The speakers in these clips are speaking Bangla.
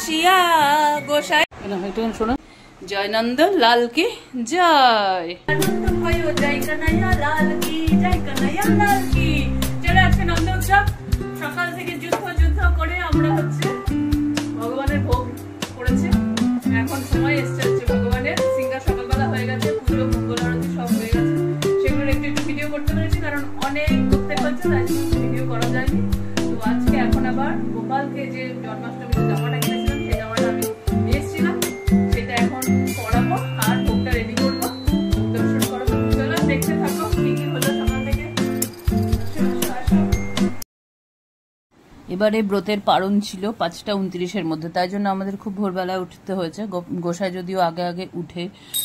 শিয়া গোসাই শোনো, জয় নন্দ লাল কি জয়, জয় কানাইয়া লাল কি, জয় কানাইয়া লাল কি। চলে আজকে নন্দ উৎসব, সকাল থেকে যুদ্ধ করে আমরা হচ্ছে ভগবানের ভোগ করেছে। এখন সময় এসছে হচ্ছে ভগবানের সিঙ্গার, সকালবেলা হয়ে গেছে, পুজো মঙ্গল আরতি সব হয়ে গেছে। সেগুলোর একটু ভিডিও করতে পেরেছি, কারণ অনেক করতে হচ্ছে, তাই ভিডিও করা যায়নি। তো আজকে এখন আবার গোপালকে যে জন্মাষ্টমীতে জামাটা কিনেছিলাম, সেই জামাটা আমি নিয়ে এসেছিলাম, সেটা এখন পরাবো আর ভোগটা রেডি করবো, দর্শন করবো। চলো দেখতে থাকো কি কি হলো সকাল থেকে। এবারে ব্রতের পারণ ছিল 5টা 29-এর মধ্যে, তাই জন্য আমাদের খুব ভোরবেলায় উঠতে হয়েছে। গোসাই যদিও আগে আগে উঠে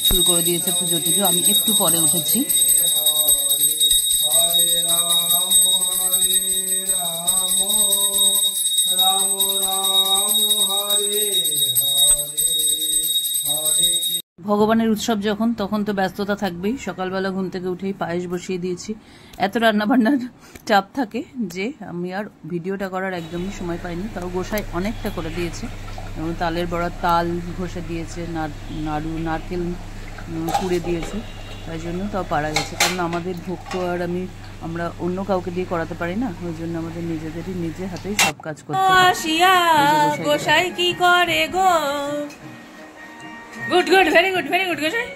শুরু করে দিয়েছে পুজো টুজো, আমি একটু পরে উঠেছি। ভগবানের উৎসব যখন, তখন তো ব্যস্ততা থাকবেই। সকালবেলা ঘুম থেকে উঠেই পায়েস বসিয়ে দিয়েছি। এত রান্নাবান্নার চাপ থাকে যে আমি আর ভিডিওটা করার একদমই সময় পাইনি। তাও গোসাই অনেকটা করে দিয়েছে, এবং তালের বড়া তাল ঘষে দিয়েছে, নাড়ু নারকেল কুড়ে দিয়েছে, তাই জন্য তাও পারা গেছে। কারণ আমাদের ভোগ তো আর আমরা অন্য কাউকে দিয়ে করাতে পারি না, ওই জন্য আমাদের নিজেদেরই নিজের হাতেই সব কাজ করতে হয়। গোসাই কি করে গো, good good, very good very good গোসাই,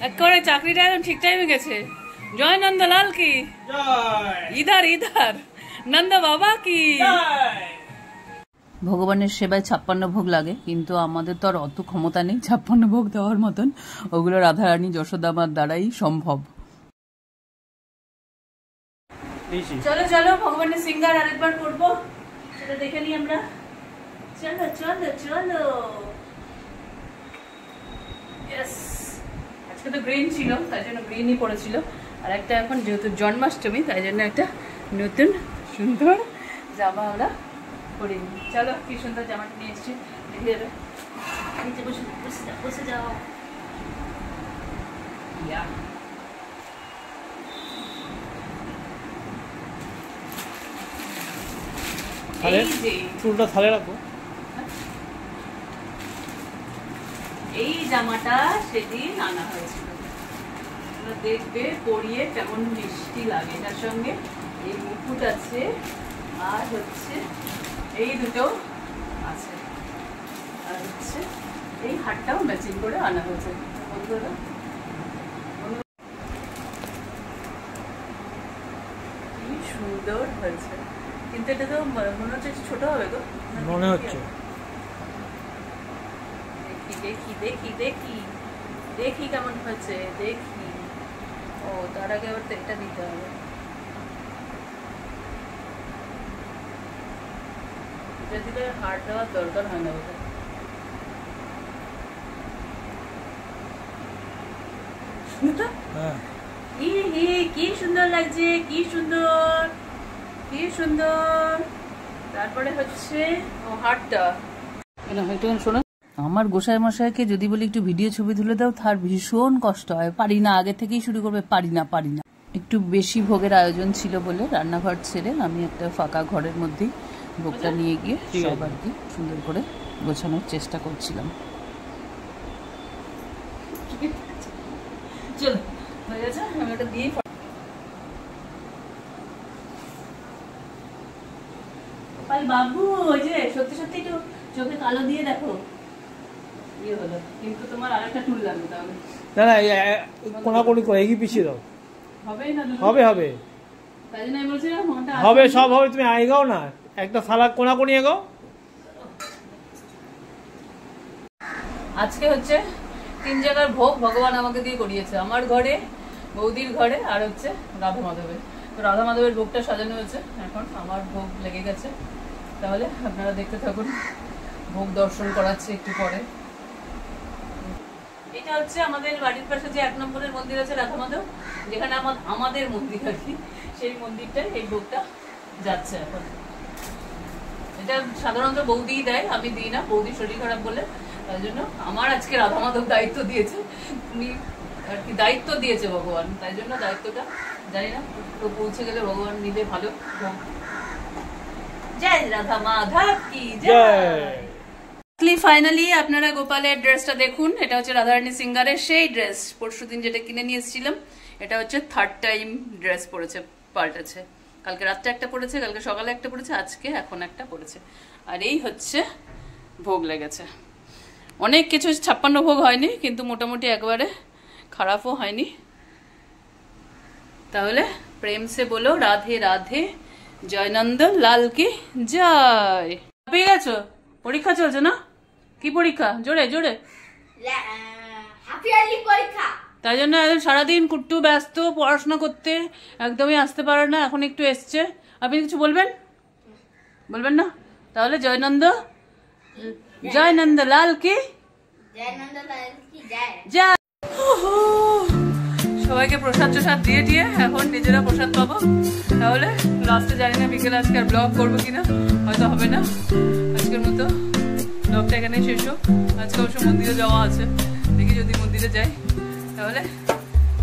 একেবারে চাকরিটা একদম ঠিক টাইমে গেছে। জয় নন্দ লাল কি, ইধার ইধার নন্দ বাবা কি। ভগবানের সেবায় 56 ভোগ লাগে, কিন্তু আমাদের তো আর অত ক্ষমতা নেই 56 ভোগ দেওয়ার মতন। ওগুলো রাধারানী যশোদামার দ্বারাই সম্ভব। চলো চলো ভগবানের সিঙ্গার আরেকবার করবো, সেটা দেখে নিই আমরা। চলো চলো চলো। আজকে তো গ্রিন ছিল, তাই জন্য গ্রিনই পড়েছিল। আর একটা এখন যেহেতু জন্মাষ্টমী, তাই জন্য একটা নতুন সুন্দর জামা আমরা পরে নিই। চলো কি সুন্দর জামাটা নিয়ে এসছি, দেখে যাবে। বসে যাও। চুলটা থালে রাখো। এই জামাটা সেদিন আনা হয়েছিল, দেখবে পরিয়ে কেমন মিষ্টি লাগে। এটার সঙ্গে এই মুকুট আছে, আর হচ্ছে এই দুটো আছে, আর হচ্ছে এই হারটাও ম্যাচিং করে আনা হয়েছে। বন্ধুরা কি সুন্দর হয়েছে, কিন্তু এটা তো মনে হচ্ছে ছোট হবে গো, মনে হচ্ছে। দেখি দেখি দেখি দেখি কেমন হয়েছে, দেখি। ও তার আগে আবার তেলটা দিতে হবে। এটা দিলে হাড় দেওয়ার দরকার হয় না ওটা। কি সুন্দর লাগছে, কি সুন্দর কি সুন্দর। তারপরে হচ্ছে হাড়টা শোনো, আমার গোসাই মশাইকে যদি বলি একটু ভিডিও ছবি তুলে দাও, তার ভীষণ কষ্ট হয়, পারি না। আগে থেকেই শুরু করবে, পারি না। একটু বেশি ভোগের আয়োজন ছিল বলে রান্নাঘর ছেড়ে আমি একটা ফাঁকা ঘরের মধ্যেই ভোগটা নিয়ে গিয়ে সব আর কি সুন্দর করে গোছানোর চেষ্টা করছিলাম। চলো হয়ে গেছে, আমি ওটা দিয়ে বাবু, ওই যে সত্যি সত্যি একটু চোখে কালো দিয়ে দেখো। কিন্তু তোমার আরেকটা টুল লাগবে তাহলে। না না, কোনাকুনি করে এগিয়ে পিছিয়ে দাও। হবেই না, হবে হবে, তাই জন্য আমি বলছিলাম হবে, সব হবে। তুমি আইগাও না, একটা সালা কোনাকুনি এগাও। আজকে হচ্ছে 3 জায়গার ভোগ ভগবান আমাকে দিয়ে করিয়েছে, আমার ঘরে, বৌদির ঘরে, আর হচ্ছে রাধা মাধবের। তো রাধা মাধবের ভোগটা সাজানো হয়েছে, এখন আমার ভোগ লেগে গেছে। তাহলে আপনারা দেখতে থাকুন, ভোগ দর্শন করাচ্ছে একটু পরে। এটা হচ্ছে আমাদের বাড়ির পাশে যে 1 নম্বরের মন্দির আছে রাধা মাধব, যেখানে আমাদের মন্দির আর কি, সেই মন্দিরটায় এই ভোগটা যাচ্ছে এখন। এটা সাধারণত বৌদিই দেয়, আমি দিই না, বৌদির শরীর খারাপ বলে। তাই জন্য আমার আজকে রাধা মাধব দায়িত্ব দিয়েছে, উনি আর কি দায়িত্ব দিয়েছে ভগবান, তাই জন্য দায়িত্বটা জানি না তো পৌঁছে গেলে ভগবান নিলে ভালো। জয় রাধা মাধব কি জয়। ফাইনালি আপনারা গোপালের ড্রেসটা দেখুন। এটা হচ্ছে রাধারানী সিঙ্গারের সেই ড্রেস, পরশুদিন যেটা কিনে নিয়ে এসেছিলাম। এটা হচ্ছে 3rd টাইম ড্রেস পরেছে, পাল্টেছে। কালকে রাত্রে একটা পরেছে, কালকে সকালে একটা পরেছে, আজকে এখন একটা পরেছে। আর এই হচ্ছে ভোগ লেগেছে। অনেক কিছু 56 ভোগ হয়নি, কিন্তু মোটামুটি একবারে খারাপও হয়নি। তাহলে প্রেম সে বলো রাধে রাধে, জয়নন্দ লাল কি জয়। পেয়ে গেছো? পরীক্ষা চলছে না? কি পরীক্ষা? জোরে জোরে। তাই জন্য সারাদিন কুট্টু ব্যস্ত পড়াশোনা করতে, একদমই আসতে পারে না। এখন একটু এসছে। আপনি কিছু বলবেন? বলবেন না? তাহলে জয়নন্দ জয়নন্দ লাল কি জয়। সবাইকে প্রসাদ টসাদ দিয়ে দিয়ে এখন নিজেরা প্রসাদ পাবো। তাহলে লাস্টে জানি না বিকেলে আজকে আর ব্লগ করবো কিনা, হয়তো হবে না। আজকের মতো ব্লগটা এখানেই শেষ হোক। আজকে অবশ্য মন্দিরে যাওয়া আছে, দেখি যদি মন্দিরে যাই। তাহলে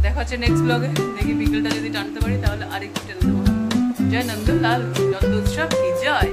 দেখা হচ্ছে নেক্সট ব্লগে। দেখি বিকেলটা যদি টানতে পারি তাহলে আরেকটু টেনে দেবো। জয় নন্দ লাল, নন্দ উৎসব কি জয়।